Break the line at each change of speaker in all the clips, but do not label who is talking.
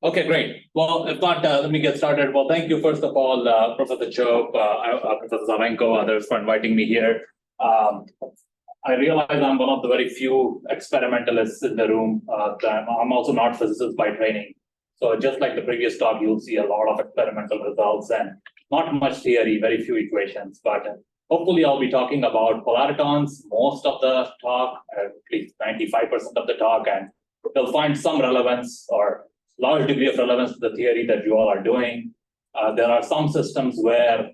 Okay, great. Well, if not, let me get started. Well, thank you, first of all, Professor Chope, Professor Zarenko, others for inviting me here. I realize I'm one of the very few experimentalists in the room. I'm also not a physicist by training. So just like the previous talk, you'll see a lot of experimental results and not much theory, very few equations. But hopefully I'll be talking about polaritons most of the talk, at least 95% of the talk, and they'll find some relevance or large degree of relevance to the theory that you all are doing. There are some systems where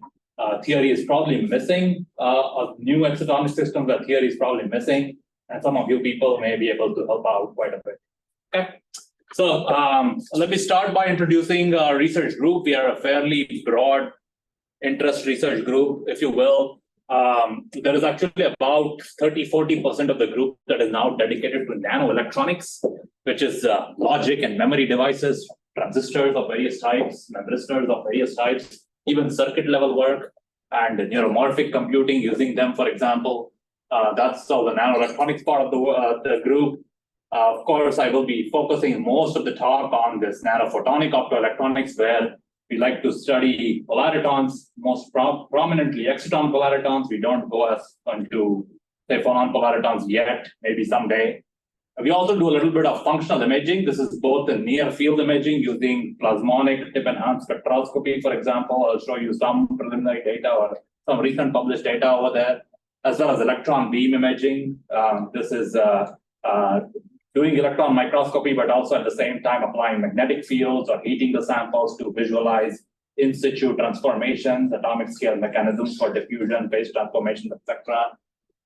theory is probably missing, a new excitonic system where theory is probably missing, and some of you people may be able to help out quite a bit. Okay, so let me start by introducing our research group. We are a fairly broad interest research group, if you will. There is actually about 30–40% of the group that is now dedicated to nanoelectronics, which is logic and memory devices, transistors of various types, memristors of various types, even circuit level work, and neuromorphic computing using them, for example. That's all the nanoelectronics part of the group. Of course, I will be focusing most of the talk on this nanophotonic optoelectronics, where we like to study polaritons, most prominently exciton polaritons. We don't go as into, say, phonon polaritons yet, maybe someday. We also do a little bit of functional imaging. This is both the near field imaging using plasmonic tip-enhanced spectroscopy, for example. I'll show you some preliminary data or some recent published data over there, as well as electron beam imaging. This is doing electron microscopy, but also at the same time applying magnetic fields or heating the samples to visualize in situ transformations, atomic scale mechanisms for diffusion, phase transformations, etc.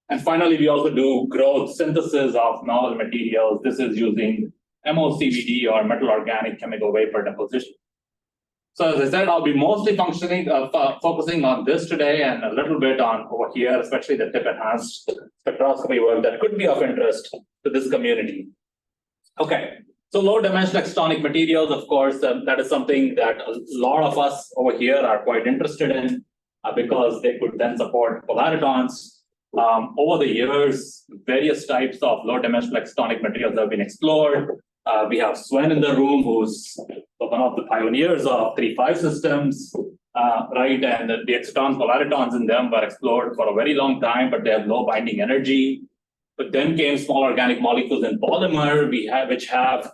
And finally, we also do growth synthesis of novel materials. This is using MOCVD or metal organic chemical vapor deposition. So as I said, I'll be mostly focusing on this today and a little bit on over here, especially the tip-enhanced spectroscopy work that could be of interest to this community. Okay, so low-dimensional excitonic materials, of course, that is something that a lot of us over here are quite interested in because they could then support polaritons. Over the years, various types of low-dimensional excitonic materials have been explored. We have Sven in the room, who's one of the pioneers of 3-5 systems, right? And the excitons, polaritons in them were explored for a very long time, but they have low binding energy. But then came small organic molecules in polymer, which have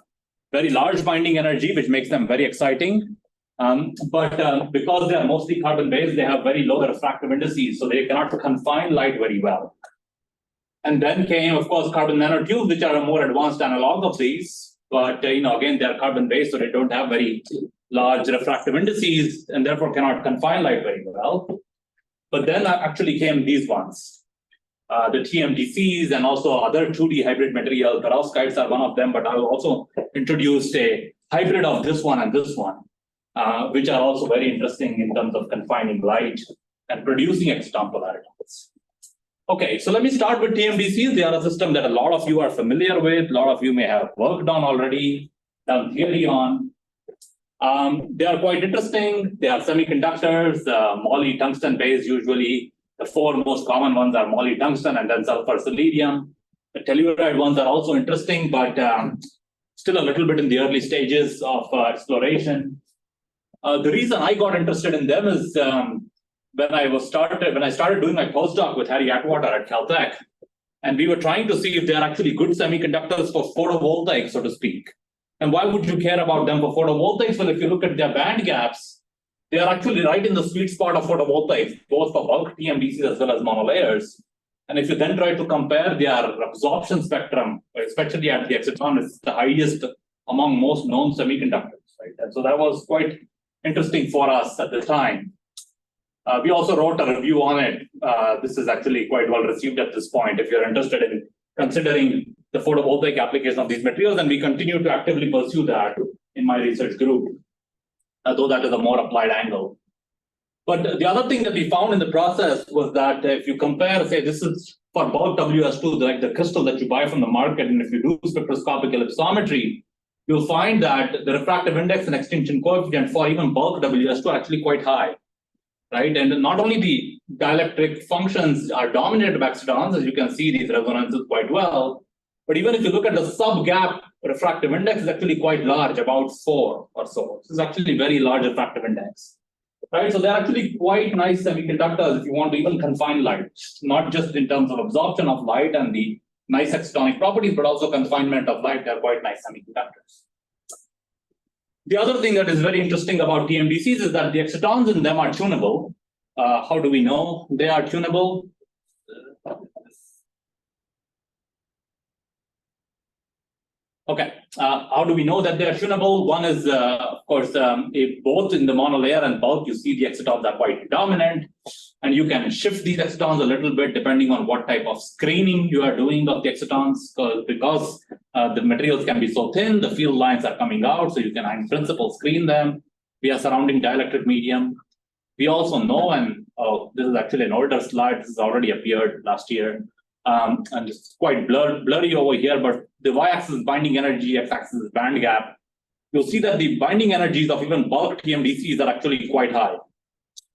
very large binding energy, which makes them very exciting. But because they are mostly carbon-based, they have very low refractive indices, so they cannot confine light very well. And then came, of course, carbon nanotubes, which are a more advanced analog of these. But again, they are carbon-based, so they don't have very large refractive indices, and therefore cannot confine light very well. But then actually came these ones, the TMDCs, and also other 2D hybrid materials. Perovskites are one of them, but I will also introduce a hybrid of this one and this one, which are also very interesting in terms of confining light and producing exciton polaritons. Okay, so let me start with TMDCs. They are a system that a lot of you are familiar with. A lot of you may have worked on already, done theory on. They are quite interesting. They are semiconductors, moly tungsten based usually. The 4 most common ones are moly tungsten and then sulfur selenium. The telluride ones are also interesting, but still a little bit in the early stages of exploration. The reason I got interested in them is when I started doing my postdoc with Harry Atwater at Caltech, and we were trying to see if they are actually good semiconductors for photovoltaics, so to speak. And why would you care about them for photovoltaics? Well, if you look at their band gaps, they are actually right in the sweet spot of photovoltaics, both for bulk TMDCs as well as monolayers. And if you then try to compare their absorption spectrum, especially at the exciton, it's the highest among most known semiconductors, right? And so that was quite interesting for us at the time. We also wrote a review on it. This is actually quite well received at this point. If you're interested in considering the photovoltaic application of these materials, and we continue to actively pursue that in my research group, though that is a more applied angle. But the other thing that we found in the process was that if you compare, say, this is for bulk WS2, like the crystal that you buy from the market, and if you do spectroscopic ellipsometry, you'll find that the refractive index and extinction coefficient for even bulk WS2 are actually quite high, right? And not only the dielectric functions are dominated by excitons, as you can see these resonances quite well, but even if you look at the sub-gap refractive index is actually quite large, about 4 or so. This is actually very large refractive index. Right, so they're actually quite nice semiconductors if you want to even confine light, not just in terms of absorption of light and the nice excitonic properties, but also confinement of light. They're quite nice semiconductors. The other thing that is very interesting about TMDCs is that the excitons in them are tunable. How do we know they are tunable? Okay, how do we know that they are tunable? One is, of course, if both in the monolayer and bulk, you see the excitons are quite dominant, and you can shift these excitons a little bit depending on what type of screening you are doing of the excitons, because the materials can be so thin, the field lines are coming out, so you can, in principle, screen them via surrounding dielectric medium. We also know, and this is actually an older slide, this has already appeared last year, and it's quite blurry over here, but the y-axis is binding energy, x-axis is band gap. You'll see that the binding energies of even bulk TMDCs are actually quite high,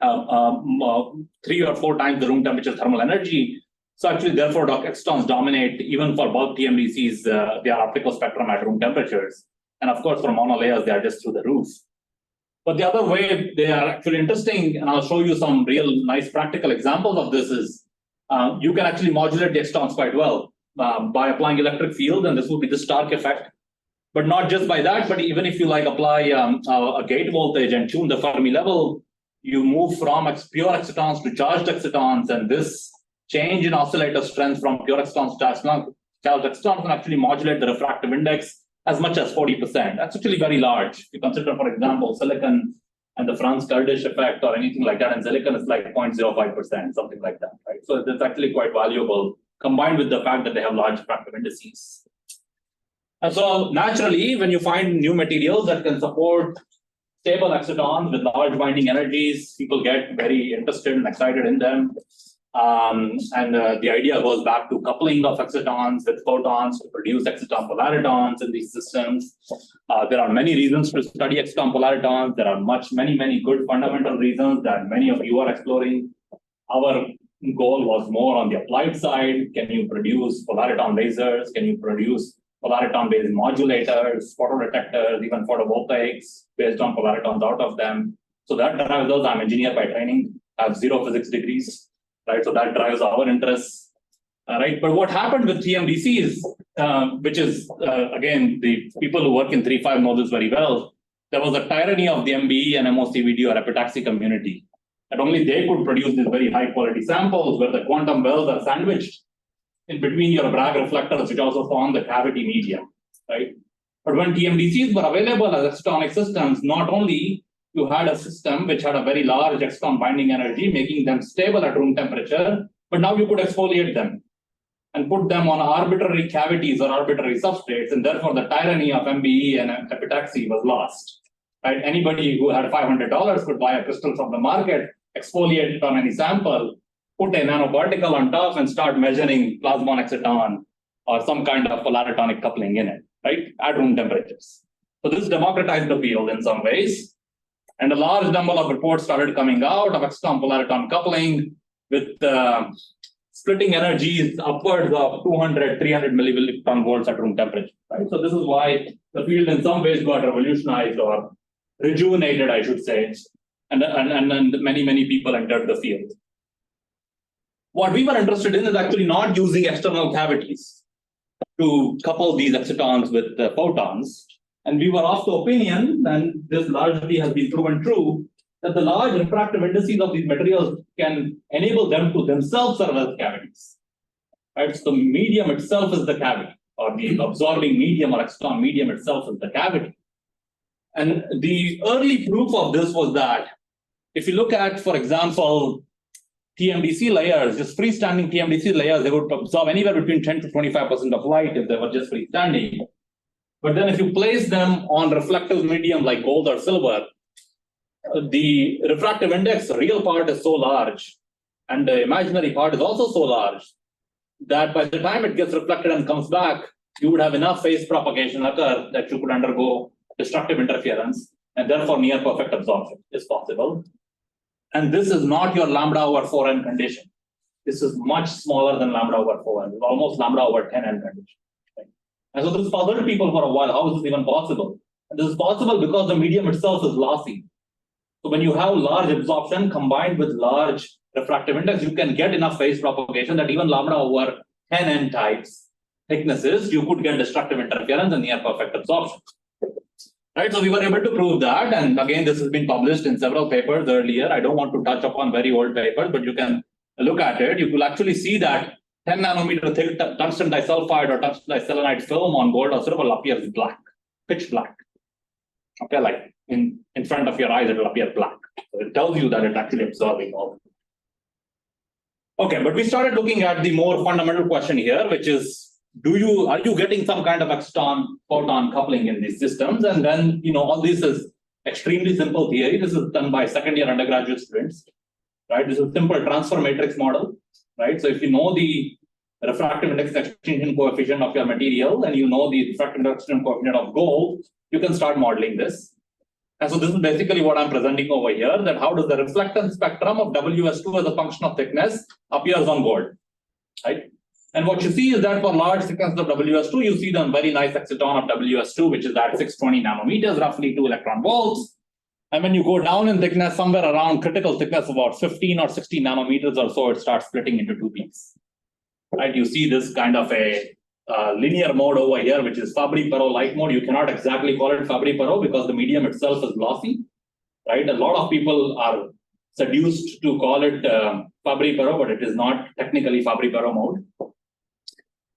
3 or 4 times the room temperature thermal energy. So actually, therefore, excitons dominate even for bulk TMDCs. They are optical spectrum at room temperatures, and of course, for monolayers, they are just through the roof. But the other way they are actually interesting, and I'll show you some real nice practical examples of this, is you can actually modulate the excitons quite well by applying electric field, and this will be the Stark effect. But not just by that, but even if you apply a gate voltage and tune the Fermi level, you move from pure excitons to charged excitons, and this change in oscillator strength from pure excitons to charged excitons can actually modulate the refractive index as much as 40%. That's actually very large. If you consider, for example, silicon and the Franz-Kurdish effect or anything like that, and silicon is like 0.05%, something like that, right? So it's actually quite valuable, combined with the fact that they have large refractive indices. And so naturally, when you find new materials that can support stable excitons with large binding energies, people get very interested and excited in them. The idea goes back to coupling of excitons with photons to produce exciton polaritons in these systems. There are many reasons to study exciton polaritons. There are many good fundamental reasons that many of you are exploring. Our goal was more on the applied side. Can you produce polariton lasers? Can you produce polariton-based modulators, photodetectors, even photovoltaics based on polaritons out of them? So that drives those. I'm an engineer by training. I have 0 physics degrees. Right, so that drives our interests, right? But what happened with TMDCs, which is, again, the people who work in 3.5 know this very well, there was a tyranny of the MBE and MOCVD or epitaxy community, that only they could produce these very high-quality samples where the quantum wells are sandwiched in between your Bragg reflectors, which also form the cavity medium, right? But when TMDCs were available as excitonic systems, not only you had a system which had a very large exciton binding energy, making them stable at room temperature, but now you could exfoliate them and put them on arbitrary cavities or arbitrary substrates, and therefore the tyranny of MBE and epitaxy was lost. Right? Anybody who had $500 could buy a crystal from the market, exfoliate it on any sample, put a nanoparticle on top, and start measuring plasmonic exciton or some kind of polaritonic coupling in it, right? At room temperatures. So this democratized the field in some ways. And a large number of reports started coming out of exciton polariton coupling with splitting energies upwards of 200, 300 millivolts volts at room temperature. Right? So this is why the field in some ways got revolutionized or rejuvenated, I should say, and many people entered the field. What we were interested in is actually not using external cavities to couple these excitons with photons. And we were of the opinion, and this largely has been proven true, that the large refractive indices of these materials can enable them to themselves serve as cavities. Right? So the medium itself is the cavity, or the absorbing medium or exciton medium itself is the cavity. And the early proof of this was that if you look at, for example, TMDC layers, just freestanding TMDC layers, they would absorb anywhere between 10 to 25% of light if they were just freestanding. But then if you place them on reflective medium like gold or silver, the refractive index, the real part is so large, and the imaginary part is also so large, that by the time it gets reflected and comes back, you would have enough phase propagation occur that you could undergo destructive interference, and therefore near perfect absorption is possible. And this is not your lambda over 4n condition. This is much smaller than lambda over 4n. It's almost lambda over 10n condition. Right? And so this puzzled people for a while. How is this even possible? And this is possible because the medium itself is lossy. So when you have large absorption combined with large refractive index, you can get enough phase propagation that even lambda over 10n types thicknesses, you could get destructive interference and near perfect absorption. Right, so we were able to prove that, and again, this has been published in several papers earlier. I don't want to touch upon very old papers, but you can look at it. You will actually see that 10 nanometer thick tungsten disulfide or tungsten diselenide film on gold or silver will appear black, pitch black. Okay, like in front of your eyes, it will appear black. So it tells you that it's actually absorbing all. Okay, but we started looking at the more fundamental question here, which is, are you getting some kind of exciton photon coupling in these systems? And then, all this is extremely simple theory. This is done by second-year undergraduate students, right? This is a simple transfer matrix model, right? So if you know the refractive index extinction coefficient of your material and you know the refractive index extinction coefficient of gold, you can start modeling this. And so this is basically what I'm presenting over here, that how does the reflectance spectrum of WS2 as a function of thickness appears on gold, right? And what you see is that for large thickness of WS2, you see the very nice exciton of WS2, which is at 620 nanometers, roughly 2 electron volts. And when you go down in thickness, somewhere around critical thickness, about 15 or 16 nanometers or so, it starts splitting into two peaks. Right? You see this kind of a linear mode over here, which is Fabry-Perot-like mode. You cannot exactly call it Fabry-Perot because the medium itself is glossy. Right? A lot of people are seduced to call it Fabry-Perot, but it is not technically Fabry-Perot mode.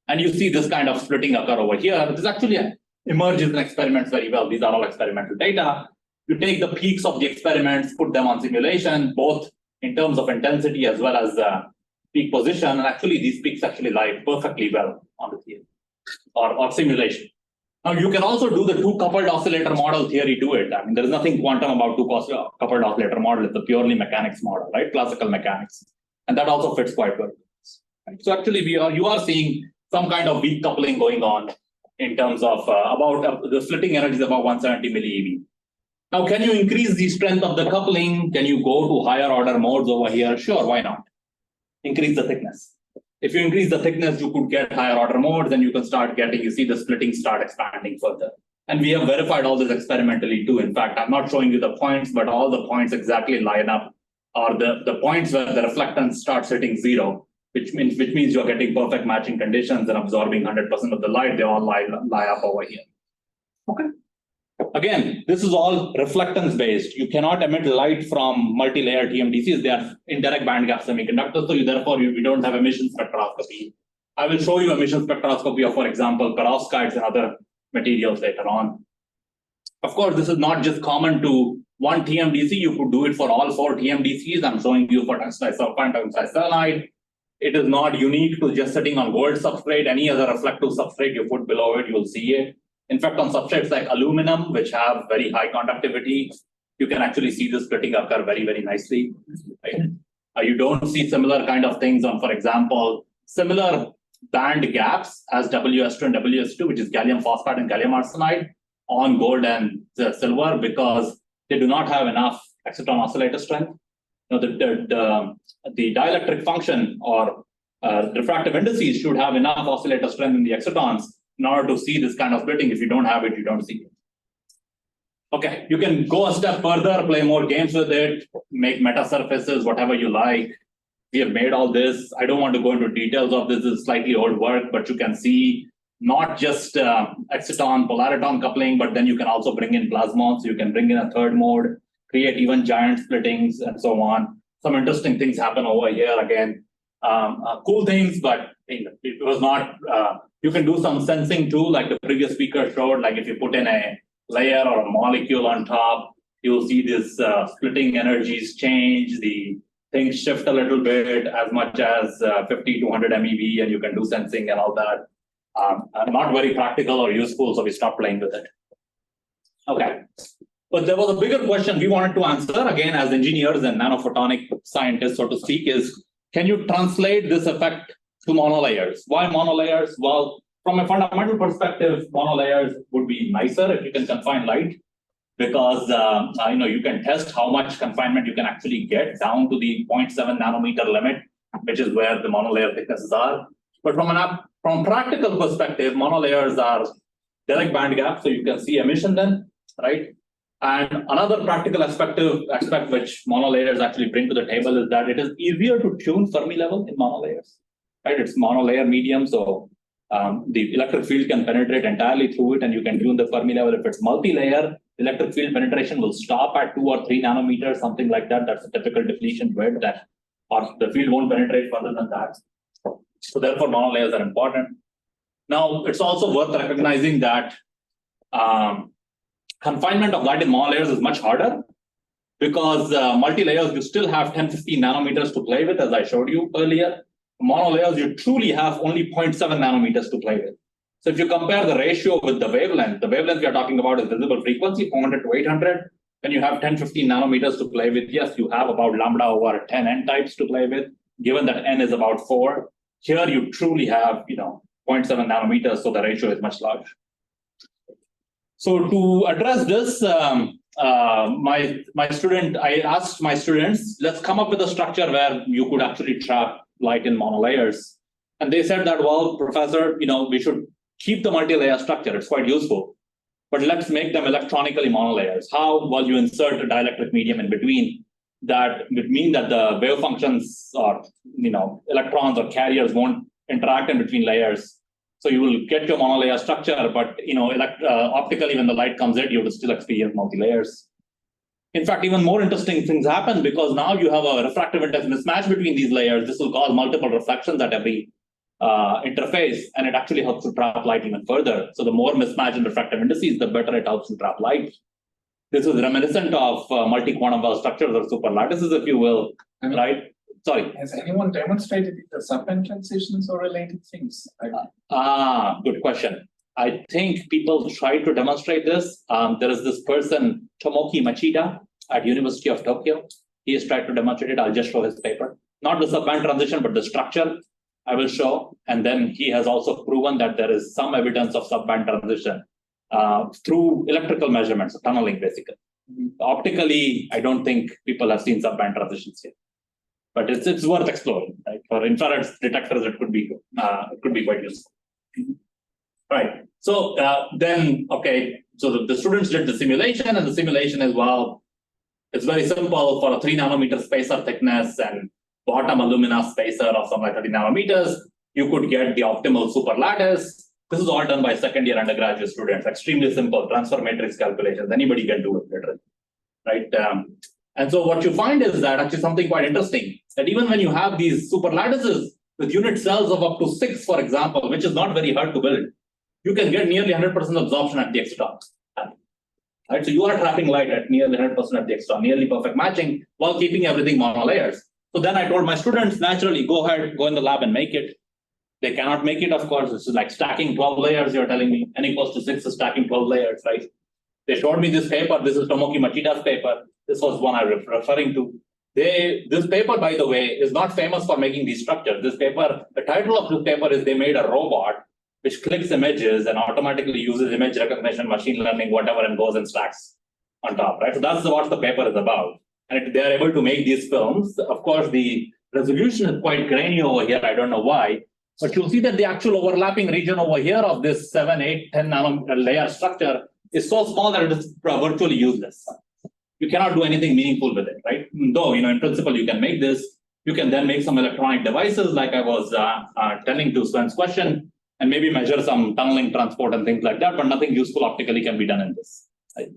And you see this kind of splitting occur over here. This actually emerges in experiments very well. These are all experimental data. You take the peaks of the experiments, put them on simulation, both in terms of intensity as well as peak position. And actually, these peaks actually lie perfectly well on the theory or simulation. Now, you can also do the two coupled oscillator model theory to it. I mean, there is nothing quantum about two coupled oscillator model. It's a purely mechanics model, right? Classical mechanics. And that also fits quite well. Right? So actually, you are seeing some kind of weak coupling going on in terms of the splitting energy is about 170 millieV. Now, can you increase the strength of the coupling? Can you go to higher order modes over here? Sure, why not? Increase the thickness. If you increase the thickness, you could get higher order modes, and you can start getting, you see the splitting start expanding further. And we have verified all this experimentally too. In fact, I'm not showing you the points, but all the points exactly line up, or the points where the reflectance starts hitting zero. Which means you're getting perfect matching conditions and absorbing 100% of the light. They all lie up over here. Okay. Again, this is all reflectance based. You cannot emit light from multi-layer TMDCs. They are indirect bandgap semiconductors. So therefore, we don't have emission spectroscopy. I will show you emission spectroscopy of, for example, perovskites and other materials later on. Of course, this is not just common to one TMDC. You could do it for all 4 TMDCs. I'm showing you for tungsten disulfide, tungsten diselenide. It is not unique to just sitting on gold substrate. Any other reflective substrate you put below it, you'll see it. In fact, on substrates like aluminum, which have very high conductivity, you can actually see the splitting occur very, very nicely. Right? You don't see similar kind of things on, for example, similar band gaps as WS2 and WS2, which is gallium phosphide and gallium arsenide on gold and silver, because they do not have enough exciton oscillator strength. The dielectric function or refractive indices should have enough oscillator strength in the excitons in order to see this kind of splitting. If you don't have it, you don't see it. Okay, you can go a step further, play more games with it, make meta surfaces, whatever you like. We have made all this. I don't want to go into details of this. This is slightly old work, but you can see not just exciton polariton coupling, but then you can also bring in plasmons. You can bring in a third mode, create even giant splittings and so on. Some interesting things happen over here again. Cool things, but it was not, you can do some sensing too, like the previous speaker showed, like if you put in a layer or a molecule on top, you'll see this splitting energies change, the things shift a little bit as much as 50 to 100 MeV, and you can do sensing and all that. Not very practical or useful, so we stopped playing with it. Okay. But there was a bigger question we wanted to answer, again, as engineers and nanophotonic scientists, so to speak, is can you translate this effect to monolayers? Why monolayers? Well, from a fundamental perspective, monolayers would be nicer if you can confine light, because you can test how much confinement you can actually get down to the 0.7 nanometer limit, which is where the monolayer thicknesses are. But from an From practical perspective, monolayers are direct band gap, so you can see emission then, right? And another practical aspect which monolayers actually bring to the table is that it is easier to tune Fermi level in monolayers, right? It's monolayer medium, so the electric field can penetrate entirely through it, and you can tune the Fermi level. If it's multi-layer, electric field penetration will stop at 2 or 3 nanometers, something like that. That's a typical depletion width, or the field won't penetrate further than that. So therefore, monolayers are important. Now, it's also worth recognizing that confinement of light in monolayers is much harder, because multi-layers, you still have 10-15 nanometers to play with, as I showed you earlier. Monolayers, you truly have only 0.7 nanometers to play with. So if you compare the ratio with the wavelength we are talking about is visible frequency, 400 to 800. When you have 10-15 nanometers to play with, yes, you have about lambda over 10 n types to play with, given that n is about 4. Here you truly have 0.7 nanometers, so the ratio is much larger. So to address this, I asked my students, let's come up with a structure where you could actually trap light in monolayers. And they said that, well, professor, we should keep the multi-layer structure. It's quite useful. But let's make them electronically monolayers. How? Well, you insert a dielectric medium in between. That would mean that the wave functions or electrons or carriers won't interact in between layers. So you will get your monolayer structure, but optically, when the light comes in, you will still experience multi-layers. In fact, even more interesting things happen, because now you have a refractive index mismatch between these layers. This will cause multiple reflections at every interface, and it actually helps to trap light even further. So the more mismatch in refractive indices, the better it helps to trap light. This is reminiscent of multi-quantum well structures or superlattices, if you will, right? Sorry.
Has anyone demonstrated the subband transitions or related things?
Good question. I think people try to demonstrate this. There is this person, Tomoki Machida, at University of Tokyo. He has tried to demonstrate it. I'll just show his paper. Not the subband transition, but the structure I will show. And then he has also proven that there is some evidence of subband transition through electrical measurements, tunneling basically. Optically, I don't think people have seen subband transitions yet. But it's worth exploring, right? For infrared detectors, it could be quite useful. Right. So then, okay. So the students did the simulation, and the simulation is, well, it's very simple. For a 3 nanometer spacer thickness and bottom alumina spacer of something like 30 nanometers, you could get the optimal superlattice. This is all done by second-year undergraduate students. Extremely simple transfer matrix calculations. Anybody can do it, literally, right? And so what you find is that actually something quite interesting, that even when you have these superlattices with unit cells of up to 6, for example, which is not very hard to build, you can get nearly 100% absorption at the extron. Right? So you are trapping light at nearly 100% at the extron, nearly perfect matching, while keeping everything monolayers. So then I told my students, naturally, go ahead, go in the lab and make it. They cannot make it, of course. This is like stacking 12 layers, you're telling me. N equals to 6 is stacking 12 layers, right? They showed me this paper. This is Tomoki Machida's paper. This was one I was referring to. This paper, by the way, is not famous for making these structures. This paper, the title of this paper is they made a robot which clicks images and automatically uses image recognition, machine learning, whatever, and goes and stacks on top, right? So that's what the paper is about. And they are able to make these films. Of course, the resolution is quite grainy over here. I don't know why. But you'll see that the actual overlapping region over here of this 7, 8, 10 nanometer layer structure is so small that it is virtually useless. You cannot do anything meaningful with it, right? Though, in principle, you can make this. You can then make some electronic devices, like I was telling to Sven's question, and maybe measure some tunneling transport and things like that, but nothing useful optically can be done in this. Right?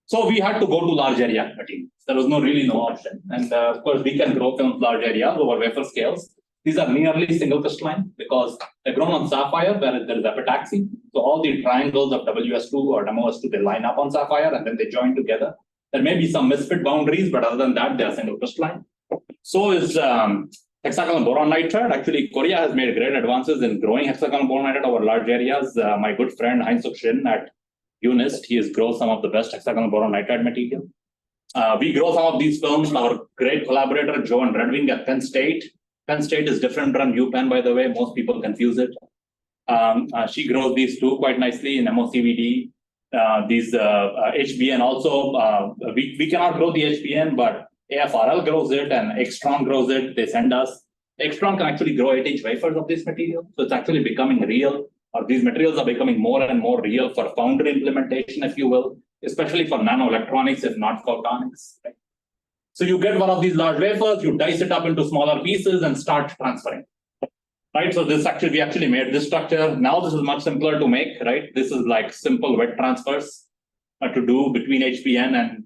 So we had to go to large area materials. There was really no option. And of course, we can grow films large areas over wafer scales. These are nearly single crystalline because they're grown on sapphire where there is epitaxy. So all the triangles of WS2 or MOS2, they line up on sapphire and then they join together. There may be some misfit boundaries, but other than that, they are single crystalline. So is hexagonal boron nitride. Actually, Korea has made great advances in growing hexagonal boron nitride over large areas. My good friend Heinz Shin at UNIST, he has grown some of the best hexagonal boron nitride material. We grow some of these films. Our great collaborator, Joan Redwing at Penn State. Penn State is different from UPenn, by the way. Most people confuse it. She grows these too quite nicely in MOCVD. These HBN also, we cannot grow the HBN, but AFRL grows it and Extron grows it. They send us. Extron can actually grow 8-inch wafers of this material. So it's actually becoming real, or these materials are becoming more and more real for foundry implementation, if you will, especially for nanoelectronics, if not photonics. Right? So you get one of these large wafers, you dice it up into smaller pieces and start transferring. Right, so we actually made this structure. Now this is much simpler to make, right? This is like simple wet transfers to do between HBN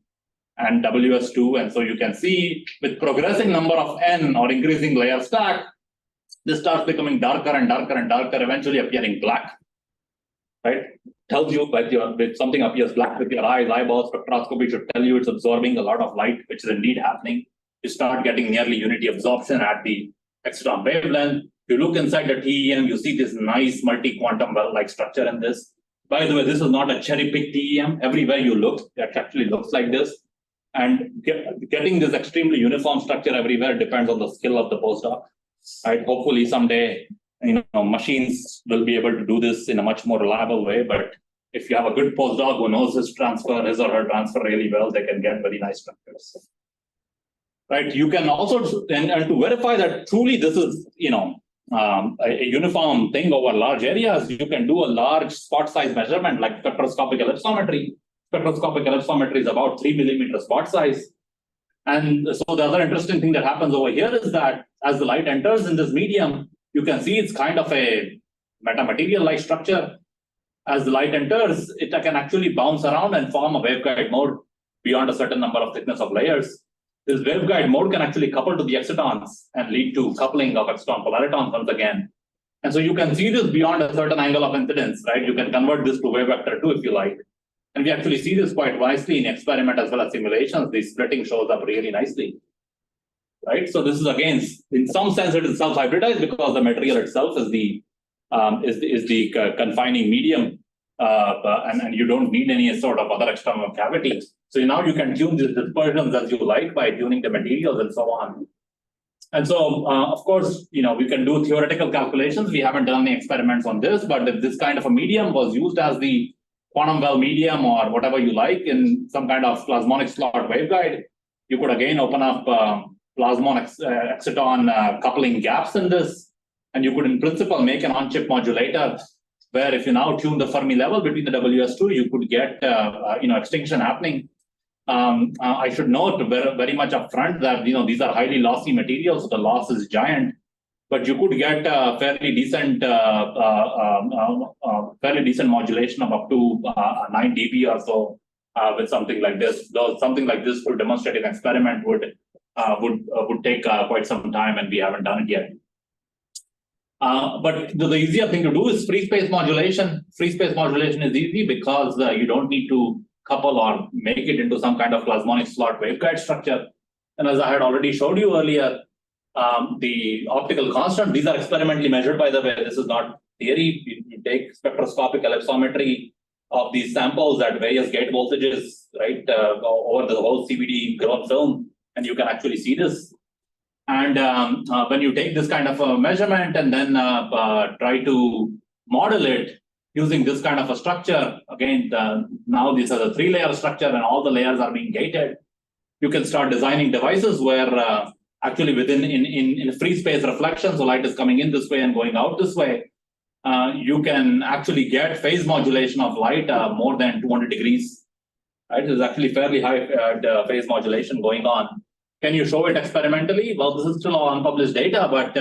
and WS2. And so you can see with progressing number of N or increasing layer stack, this starts becoming darker and darker and darker, eventually appearing black, right? Tells you if something appears black with your eyes, eyeballs, spectroscopy should tell you it's absorbing a lot of light, which is indeed happening. You start getting nearly unity absorption at the exciton wavelength. You look inside the TEM, you see this nice multi-quantum well-like structure in this. By the way, this is not a cherry-picked TEM. Everywhere you look, it actually looks like this. And getting this extremely uniform structure everywhere depends on the skill of the postdoc. Right? Hopefully someday, machines will be able to do this in a much more reliable way. But if you have a good postdoc who knows his or her transfer really well, they can get very nice structures. Right? You can also, and to verify that truly this is, a uniform thing over large areas, you can do a large spot size measurement like spectroscopic ellipsometry. Spectroscopic ellipsometry is about 3 millimeter spot size. And so the other interesting thing that happens over here is that as the light enters in this medium, you can see it's kind of a metamaterial-like structure. As the light enters, it can actually bounce around and form a waveguide mode beyond a certain number of thickness of layers. This waveguide mode can actually couple to the excitons and lead to coupling of exciton polaritons once again. And so you can see this beyond a certain angle of incidence, right? You can convert this to wave vector 2 if you like. And we actually see this quite nicely in experiment as well as simulations. The splitting shows up really nicely, right? So this is again, in some sense, it is self-hybridized because the material itself is the confining medium, and you don't need any sort of other external cavity. So now you can tune these dispersions as you like by tuning the materials and so on. And so, of course, we can do theoretical calculations. We haven't done any experiments on this, but if this kind of a medium was used as the quantum well medium or whatever you like in some kind of plasmonic slot waveguide, you could again open up plasmonic exciton coupling gaps in this, and you could in principle make an on-chip modulator where if you now tune the Fermi level between the WS2, you could get extinction happening. I should note very much upfront that these are highly lossy materials, so the loss is giant. But you could get fairly decent modulation of up to 9 dB or so with something like this. Though something like this to demonstrate an experiment would take quite some time, and we haven't done it yet. But the easier thing to do is free space modulation. Free space modulation is easy because you don't need to couple or make it into some kind of plasmonic slot waveguide structure. And as I had already showed you earlier, the optical constant, these are experimentally measured, by the way. This is not theory. You take spectroscopic ellipsometry of these samples at various gate voltages, right, over the whole CVD grown film, and you can actually see this. And when you take this kind of a measurement and then try to model it using this kind of a structure, again, now this is a 3-layer structure and all the layers are being gated, you can start designing devices where actually within in free space reflection, so light is coming in this way and going out this way, you can actually get phase modulation of light more than 200 degrees. Right? There's actually fairly high phase modulation going on. Can you show it experimentally? Well, this is still all unpublished data, but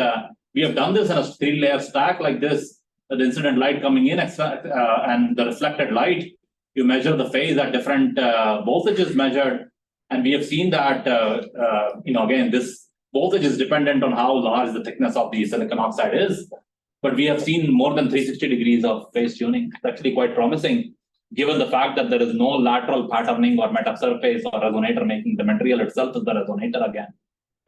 we have done this in a 3-layer stack like this. The incident light coming in and the reflected light, you measure the phase at different voltages measured. And we have seen that, again, this voltage is dependent on how large the thickness of the silicon oxide is. But we have seen more than 360 degrees of phase tuning. It's actually quite promising, given the fact that there is no lateral patterning or metasurface or resonator making the material itself is the resonator again.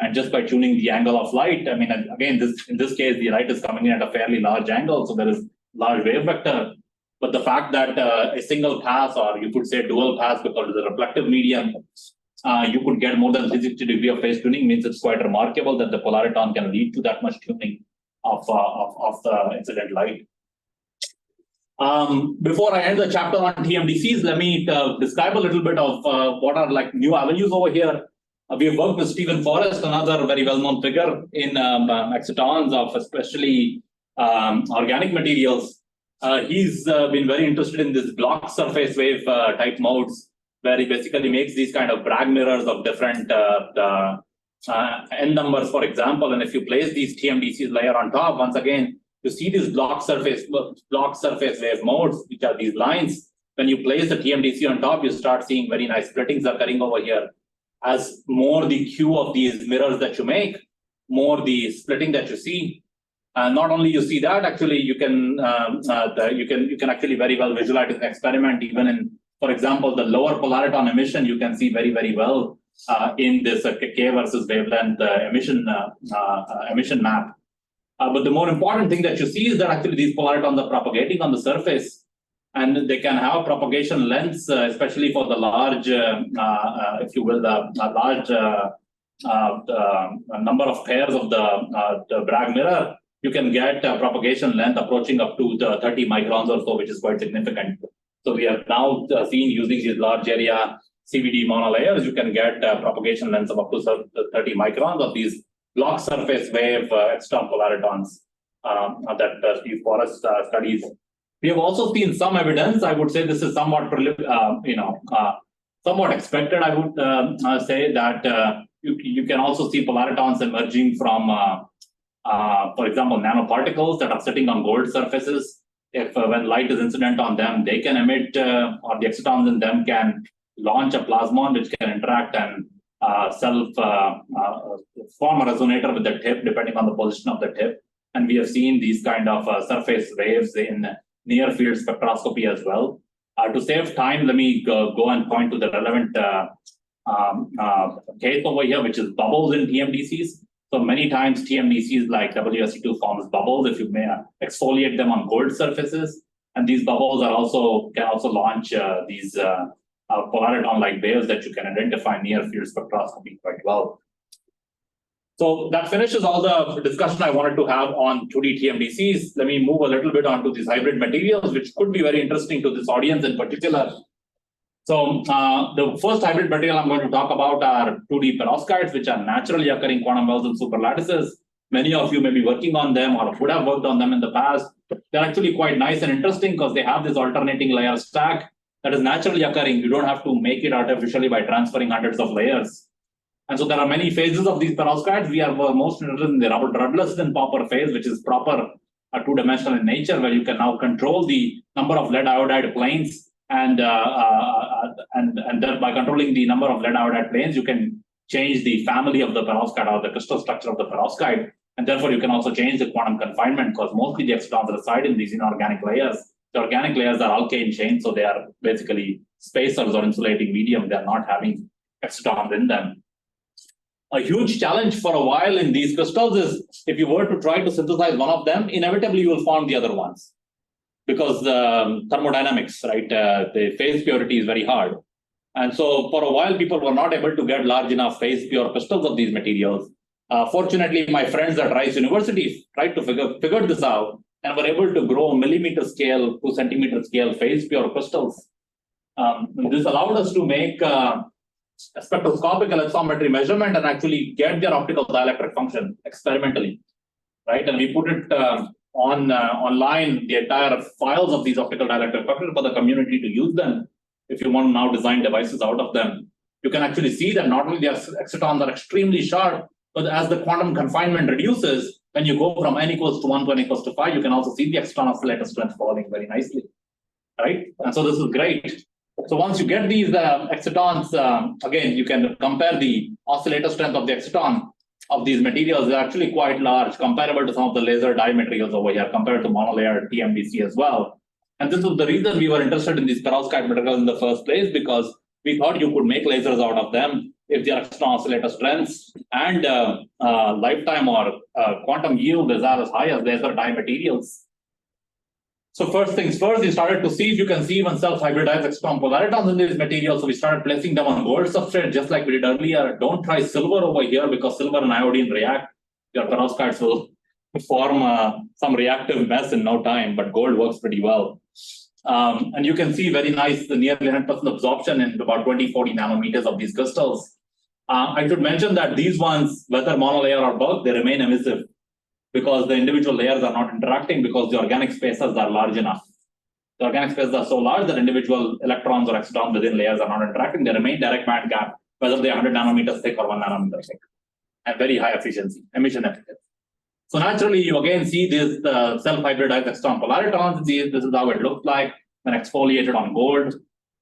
And just by tuning the angle of light, I mean, again, in this case, the light is coming in at a fairly large angle, so there is large wave vector. But the fact that a single pass, or you could say dual pass because it's a reflective medium, you could get more than 360 degree of phase tuning, means it's quite remarkable that the polariton can lead to that much tuning of the incident light. Before I end the chapter on TMDCs, let me describe a little bit of what are like new avenues over here. We have worked with Stephen Forrest, another very well-known figure in excitons of especially organic materials. He's been very interested in this block surface wave type modes, where he basically makes these kind of Bragg mirrors of different n numbers, for example. And if you place these TMDCs layer on top, once again, you see these block surface wave modes, which are these lines. When you place the TMDC on top, you start seeing very nice splittings occurring over here. As more the Q of these mirrors that you make, more the splitting that you see. And not only you see that, actually you can actually very well visualize an experiment even in, for example, the lower polariton emission. You can see very, very well in this K versus wavelength emission map. But the more important thing that you see is that actually these polaritons are propagating on the surface, and they can have propagation lengths, especially for the large, if you will, the large number of pairs of the Bragg mirror. You can get propagation length approaching up to 30 microns or so, which is quite significant. So we have now seen using these large area CVD monolayers, you can get propagation lengths of up to 30 microns of these block surface wave exciton polaritons that Steve Forrest studies. We have also seen some evidence. I would say this is somewhat, somewhat expected. I would say that you can also see polaritons emerging from, for example, nanoparticles that are sitting on gold surfaces. If when light is incident on them, they can emit, or the excitons in them can launch a plasmon which can interact and form a resonator with the tip, depending on the position of the tip. And we have seen these kind of surface waves in near field spectroscopy as well. To save time, let me go and point to the relevant case over here, which is bubbles in TMDCs. So many times TMDCs like WSC2 forms bubbles if you may exfoliate them on gold surfaces. And these bubbles are can also launch these polariton-like waves that you can identify near field spectroscopy quite well. So that finishes all the discussion I wanted to have on 2D TMDCs. Let me move a little bit onto these hybrid materials, which could be very interesting to this audience in particular. So the first hybrid material I'm going to talk about are 2D perovskites, which are naturally occurring quantum wells and superlattices. Many of you may be working on them or would have worked on them in the past. They're actually quite nice and interesting because they have this alternating layer stack that is naturally occurring. You don't have to make it artificially by transferring hundreds of layers. And so there are many phases of these perovskites. We are most interested in the Rudless than Popper phase, which is proper two-dimensional in nature, where you can now control the number of lead iodide planes, and then by controlling the number of lead iodide planes, you can change the family of the perovskite or the crystal structure of the perovskite, and therefore you can also change the quantum confinement because mostly the excitons reside in these inorganic layers. The organic layers are alkane chains, so they are basically spacers or insulating medium. They are not having excitons in them. A huge challenge for a while in these crystals is if you were to try to synthesize one of them, inevitably you will form the other ones because the thermodynamics, right? The phase purity is very hard. And so for a while, people were not able to get large enough phase pure crystals of these materials. Fortunately, my friends at Rice University tried to figure this out and were able to grow millimeter scale to centimeter scale phase pure crystals. This allowed us to make a spectroscopic electrometry measurement and actually get their optical dielectric function experimentally, right? And we put it online, the entire files of these optical dielectric functions for the community to use them. If you want to now design devices out of them, you can actually see that not only the excitons are extremely sharp, but as the quantum confinement reduces, when you go from n equals to 1 to n equals to 5, you can also see the exciton oscillator strength falling very nicely, right? And so this is great. So once you get these excitons, again, you can compare the oscillator strength of the exciton of these materials. They're actually quite large, comparable to some of the laser dye materials over here, compared to monolayer TMDC as well. And this was the reason we were interested in these perovskite materials in the first place, because we thought you could make lasers out of them if their exciton oscillator strengths and lifetime or quantum yield is as high as laser dye materials. So first things first, we started to see if you can see even self-hybridized exciton polaritons in these materials. So we started placing them on gold substrate, just like we did earlier. Don't try silver over here because silver and iodine react. Your perovskites will form some reactive mess in no time, but gold works pretty well. And you can see very nice, the nearly 100% absorption in about 20-40 nanometers of these crystals. I should mention that these ones, whether monolayer or bulk, they remain emissive because the individual layers are not interacting because the organic spaces are large enough. The organic spaces are so large that individual electrons or excitons within layers are not interacting. They remain direct band gap, whether they are 100 nanometers thick or 1 nanometer thick, and very high efficiency, emission efficiency. So naturally, you again see this self-hybridized exciton polaritons. This is how it looks like when exfoliated on gold.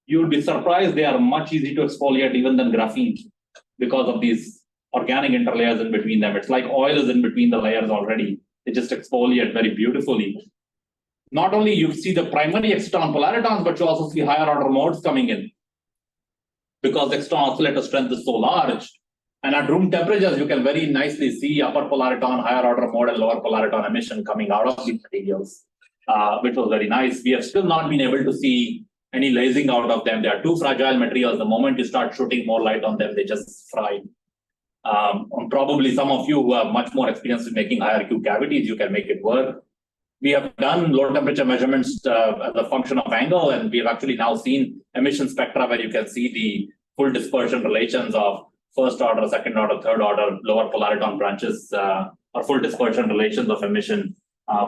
You would be surprised they are much easier to exfoliate even than graphene because of these organic interlayers in between them. It's like oil is in between the layers already. They just exfoliate very beautifully. Not only you see the primary exciton polaritons, but you also see higher order modes coming in because the exciton oscillator strength is so large. And at room temperatures, you can very nicely see upper polariton, higher order mode, and lower polariton emission coming out of these materials, which was very nice. We have still not been able to see any lasing out of them. They are too fragile materials. The moment you start shooting more light on them, they just fry. Probably some of you who have much more experience in making higher Q cavities, you can make it work. We have done low temperature measurements as a function of angle, and we have actually now seen emission spectra where you can see the full dispersion relations of first order, second order, third order, lower polariton branches, or full dispersion relations of emission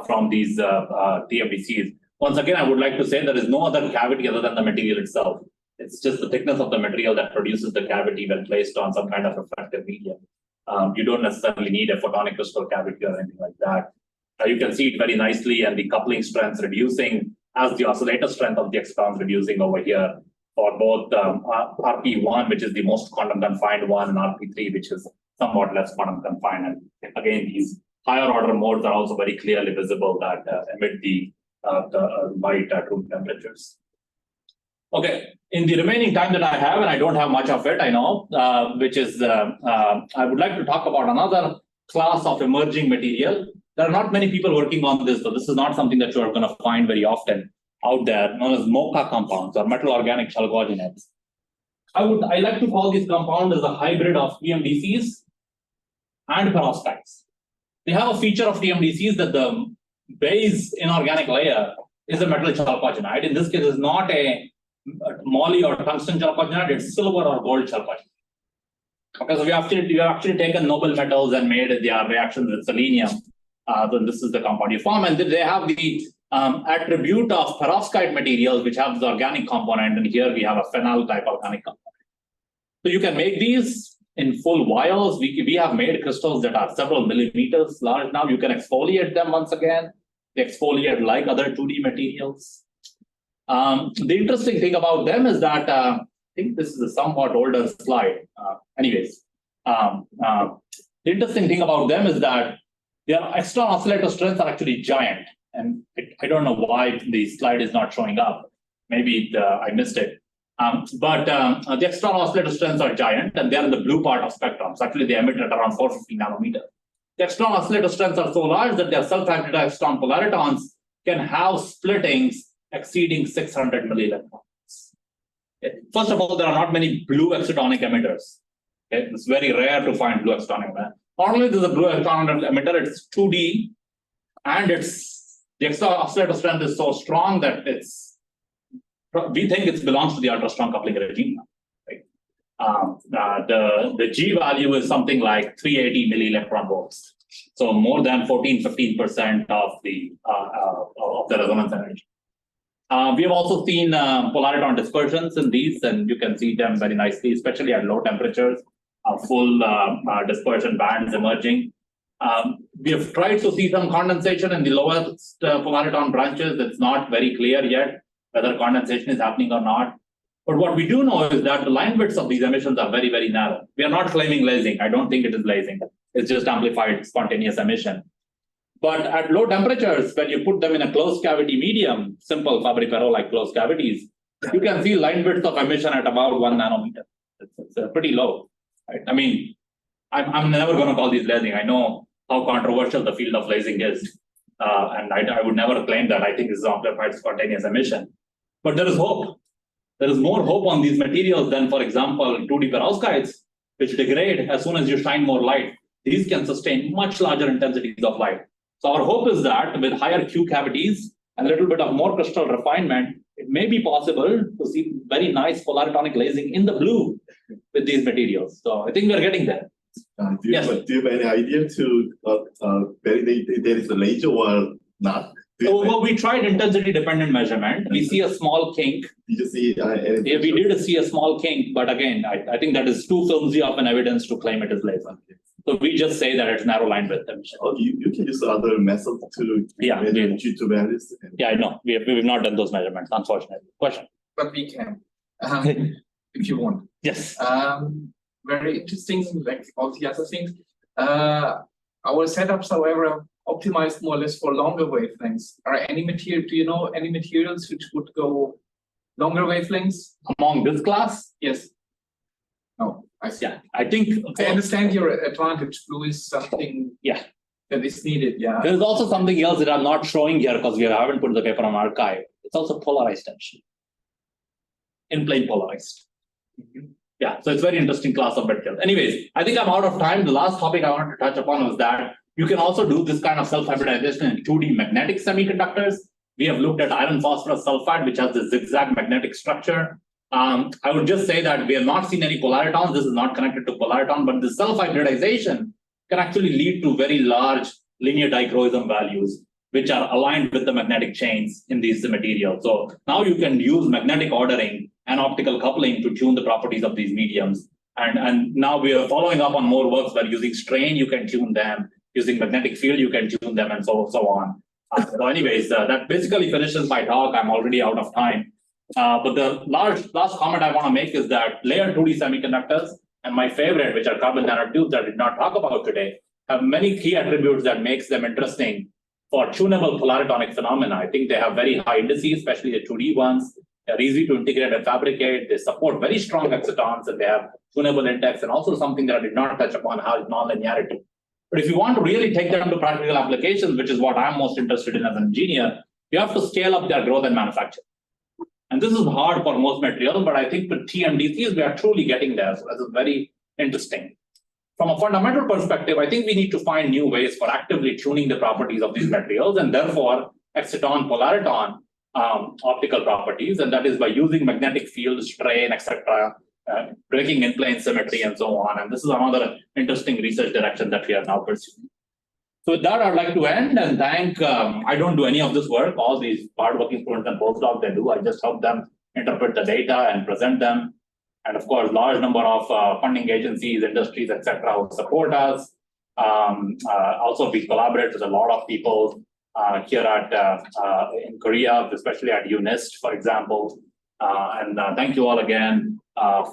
from these TMDCs. Once again, I would like to say there is no other cavity other than the material itself. It's just the thickness of the material that produces the cavity when placed on some kind of refractive medium. You don't necessarily need a photonic crystal cavity or anything like that. You can see it very nicely, and the coupling strength reducing as the oscillator strength of the excitons reducing over here for both RP1, which is the most quantum confined one, and RP3, which is somewhat less quantum confined. And again, these higher order modes are also very clearly visible that emit the light at room temperatures. Okay, in the remaining time that I have, and I don't have much of it, I know, which is, I would like to talk about another class of emerging material. There are not many people working on this, so this is not something that you're going to find very often out there, known as MOCA compounds or metal organic chalcogenides. I like to call this compound as a hybrid of TMDCs and perovskites. They have a feature of TMDCs that the base inorganic layer is a metal chalcogenide. In this case, it's not a moly or tungsten chalcogenide, it's silver or gold chalcogenide. Okay, so we have actually taken noble metals and made their reactions with selenium. Then this is the compound you form, and they have the attribute of perovskite materials, which have the organic component, and here we have a phenol type organic component. So you can make these in full vials. We have made crystals that are several millimeters large now. You can exfoliate them once again. They exfoliate like other 2D materials. The interesting thing about them is that, I think this is a somewhat older slide. The interesting thing about them is that their external oscillator strengths are actually giant. And I don't know why the slide is not showing up. Maybe I missed it. But the external oscillator strengths are giant, and they're in the blue part of spectrum. So actually, they emit at around 450 nanometers. The external oscillator strengths are so large that their self-hybridized exciton polaritons can have splittings exceeding 600 millielectrons. Okay. First of all, there are not many blue excitonic emitters. Okay. It's very rare to find blue excitonic emitter. Not only is a blue excitonic emitter, it's 2D, and the external oscillator strength is so strong that we think it belongs to the ultra-strong coupling regime. Right? The G value is something like 380 millielectron volts, so more than 14-15% of the resonance energy. We have also seen polariton dispersions in these, and you can see them very nicely, especially at low temperatures, full dispersion bands emerging. We have tried to see some condensation in the lowest polariton branches. It's not very clear yet whether condensation is happening or not. But what we do know is that the line widths of these emissions are very, very narrow. We are not claiming lasing. I don't think it is lasing. It's just amplified spontaneous emission. But at low temperatures, when you put them in a closed cavity medium, simple Fabry-Perot-like closed cavities, you can see line width of emission at about 1 nanometer. It's pretty low. Right? I mean, I'm never going to call these lasing. I know how controversial the field of lasing is. And I would never claim that. I think this is amplified spontaneous emission. But there is hope. There is more hope on these materials than, for example, 2D perovskites, which degrade as soon as you shine more light. These can sustain much larger intensities of light. So our hope is that with higher Q cavities and a little bit of more crystal refinement, it may be possible to see very nice polaritonic lasing in the blue with these materials. So I think we're getting there.
Do you have any idea to validate there is a laser or not?
So we tried intensity dependent measurement. We see a small kink.
Did you see?
Yeah, we did see a small kink, but again, I think that is too flimsy of an evidence to claim it is laser. So we just say that it's narrow line width emission.
Oh, you can use other methods to measure G2 values.
Yeah, I know. We've not done those measurements, unfortunately. Question?
But we can, if you want.
Yes.
Very interesting, like all the other things. Our setups, however, optimized more or less for longer wavelengths. Are any material? Do you know any materials which would go longer wavelengths?
Among this class?
Yes. No, I see.
Yeah, I think
I understand your advantage. Blue is something that is needed. Yeah.
There's also something else that I'm not showing here because we haven't put the paper on archive. It's also polarized tension. In plane polarized. Yeah, so it's very interesting class of materials. Anyways, I think I'm out of time. The last topic I wanted to touch upon was that you can also do this kind of self-hybridization in 2D magnetic semiconductors. We have looked at iron phosphorus sulfide, which has this zigzag magnetic structure. I would just say that we have not seen any polaritons. This is not connected to polariton, but the self-hybridization can actually lead to very large linear dichroism values, which are aligned with the magnetic chains in these materials. So now you can use magnetic ordering and optical coupling to tune the properties of these mediums. And now we are following up on more works where using strain, you can tune them, using magnetic field, you can tune them, and so on. So anyways, that basically finishes my talk. I'm already out of time. But the last comment I want to make is that layer 2D semiconductors, and my favorite, which are carbon nanotubes that I did not talk about today, have many key attributes that makes them interesting for tunable polaritonic phenomena. I think they have very high indices, especially the 2D ones. They're easy to integrate and fabricate. They support very strong excitons, and they have tunable index, and also something that I did not touch upon, how is nonlinearity. But if you want to really take them to practical applications, which is what I'm most interested in as an engineer, you have to scale up their growth and manufacture. And this is hard for most materials, but I think with TMDCs, we are truly getting there. So this is very interesting. From a fundamental perspective, I think we need to find new ways for actively tuning the properties of these materials, and therefore exciton, polariton optical properties, and that is by using magnetic field, strain, etc., breaking in plane symmetry, and so on. And this is another interesting research direction that we are now pursuing. So with that, I'd like to end and thank, I don't do any of this work, all these hardworking students and postdocs, they do. I just help them interpret the data and present them. And of course, large number of funding agencies, industries, etc., who support us. Also, we collaborate with a lot of people here at in Korea, especially at UNIST, for example. And thank you all again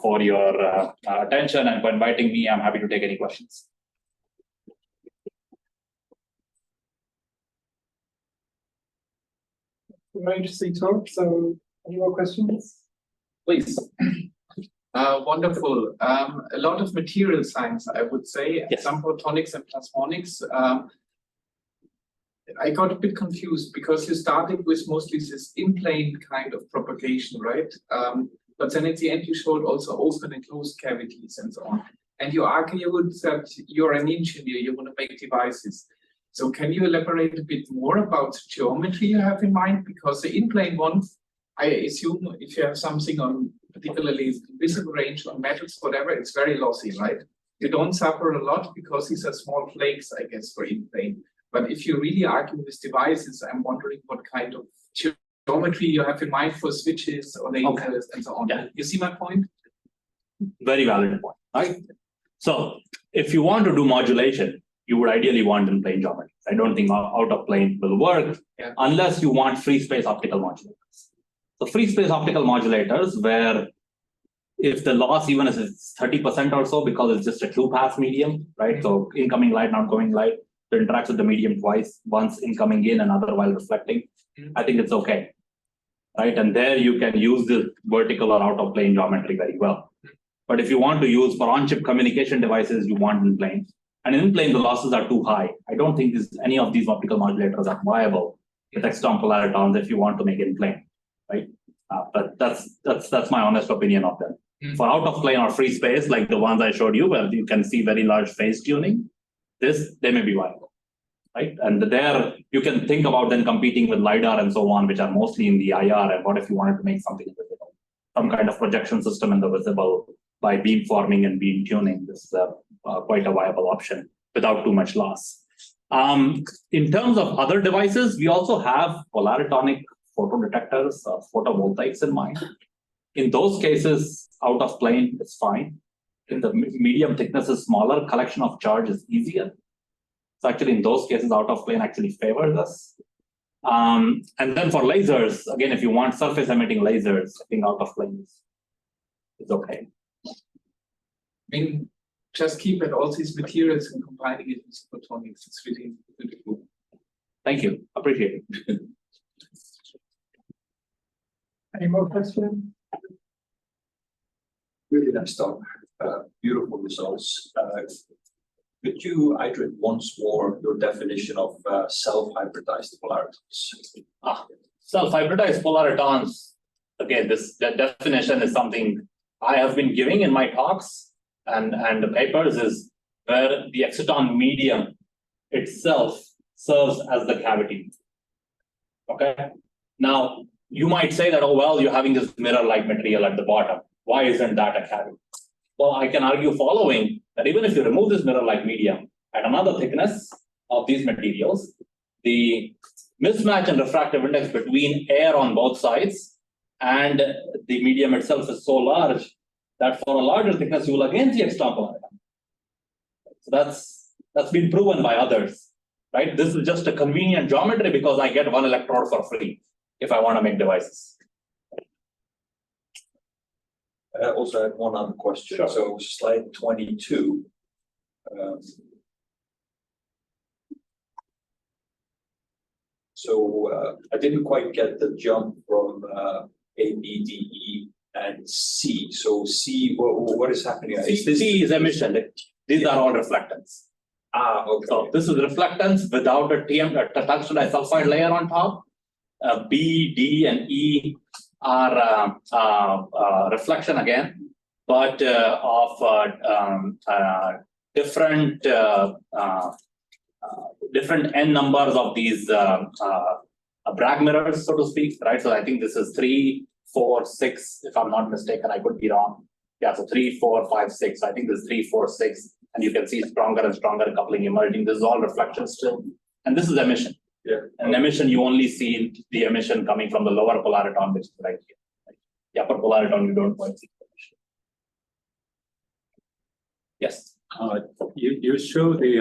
for your attention and for inviting me. I'm happy to take any questions.
Very interesting talk. So, any more questions?
Please. Wonderful. A lot of material science, I would say,
yes.
Some photonics and plasmonics. I got a bit confused because you started with mostly this in-plane kind of propagation, right? But then at the end, you showed also open and closed cavities and so on. And you argued that you're an engineer, you want to make devices. So can you elaborate a bit more about the geometry you have in mind? Because the in-plane one, I assume if you have something on particularly visible range on metals, whatever, it's very lossy, right? You don't suffer a lot because these are small flakes, I guess, for in-plane. But if you really argue with devices, I'm wondering what kind of geometry you have in mind for switches or lasers and so on.
Yeah.
You see my point?
Very valid point, right? So if you want to do modulation, you would ideally want in plane geometry. I don't think out of plane will work unless you want free space optical modulators. So free space optical modulators where if the loss even is 30% or so because it's just a two-pass medium, right? So incoming light, outgoing light, so it interacts with the medium twice, once incoming in, another while reflecting. I think it's okay, right? And there you can use the vertical or out of plane geometry very well. But if you want to use for on-chip communication devices, you want in plane. And in plane, the losses are too high. I don't think any of these optical modulators are viable with exciton polaritons if you want to make in plane, right? But that's my honest opinion of them. For out of plane or free space, like the ones I showed you, where you can see very large phase tuning, they may be viable. right? And there you can think about then competing with LiDAR and so on, which are mostly in the IR. And what if you wanted to make something invisible? Some kind of projection system in the visible by beamforming and beam tuning. This is quite a viable option without too much loss. In terms of other devices, we also have polaritonic photodetectors, photovoltaics in mind. In those cases, out of plane is fine. In the medium thickness is smaller, collection of charge is easier. So actually in those cases, out of plane actually favors us. And then for lasers, again, if you want surface emitting lasers, I think out of plane is okay.
I mean, just keep at all these materials and combining it with photonics. It's really cool.
Thank you. Appreciate it.
Any more questions?
Really nice talk. Beautiful results. Could you iterate once more your definition of self-hybridized polaritons?
Self-hybridized polaritons. Again, the definition is something I have been giving in my talks and the papers, is where the exciton medium itself serves as the cavity. Okay. Now you might say that, oh well, you're having this mirror-like material at the bottom. Why isn't that a cavity? Well, I can argue following that even if you remove this mirror-like medium at another thickness of these materials, the mismatch and refractive index between air on both sides and the medium itself is so large that for a larger thickness, you will again see exciton polariton. So that's been proven by others, right? This is just a convenient geometry because I get one electrode for free if I want to make devices.
I also had one other question.
Sure.
So slide 22. I didn't quite get the jump from A, B, D, E, and C. So C, what is happening?
C is emission. These are all reflectance.
Okay.
So this is reflectance without a tungsten disulfide layer on top. B, D, and E are reflection again, but of different n numbers of these Bragg mirrors, so to speak, right? So I think this is 3, 4, 6, if I'm not mistaken, I could be wrong. Yeah, so 3, 4, 5, 6. I think this is 3, 4, 6, and you can see stronger and stronger coupling emerging. This is all reflection still, and this is emission.
Yeah.
And emission, you only see the emission coming from the lower polariton, which is right here. Right? The upper polariton, you don't quite see emission. Yes.
You show the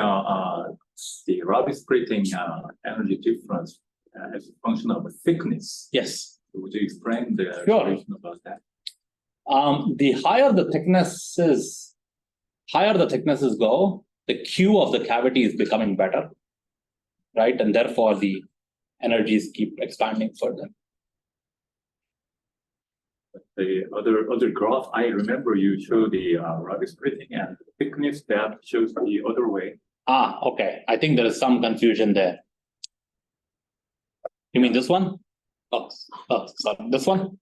Rabi splitting energy difference as a function of thickness.
Yes.
Would you explain the
Sure.
relation about that?
The higher the thicknesses go, the Q of the cavity is becoming better, right? And therefore the energies keep expanding further.
The other graph, I remember you show the Rabi splitting and thickness that shows the other way.
Okay. I think there is some confusion there. You mean this one? Oh, sorry. This one?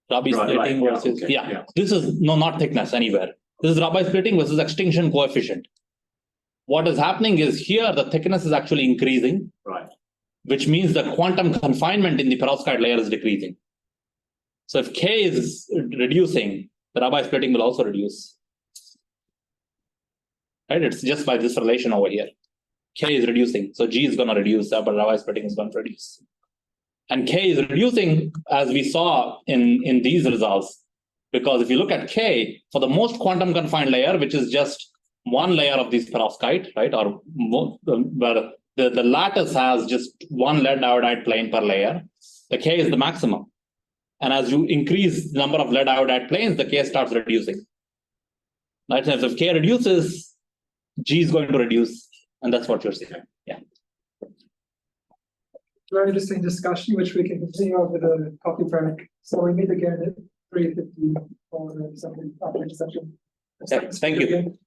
Rabi splitting
yeah,
versus,
okay,
yeah.
yeah.
This is not thickness anywhere. This is Rabi splitting versus extinction coefficient. What is happening is here the thickness is actually increasing,
Right.
which means the quantum confinement in the perovskite layer is decreasing. So if K is reducing, the Rabi splitting will also reduce. Right? It's just by this relation over here. K is reducing, so G is going to reduce, but Rabi splitting is going to reduce. And K is reducing, as we saw in these results, because if you look at K, for the most quantum confined layer, which is just one layer of these perovskite, right, or where the lattice has just one lead iodide plane per layer, the K is the maximum. And as you increase the number of lead iodide planes, the K starts reducing. Right? So if K reduces, G is going to reduce, and that's what you're seeing. Yeah.
Very interesting discussion, which we can continue over the coffee break. So we meet again at 3:50 for something after the session.
Thank you.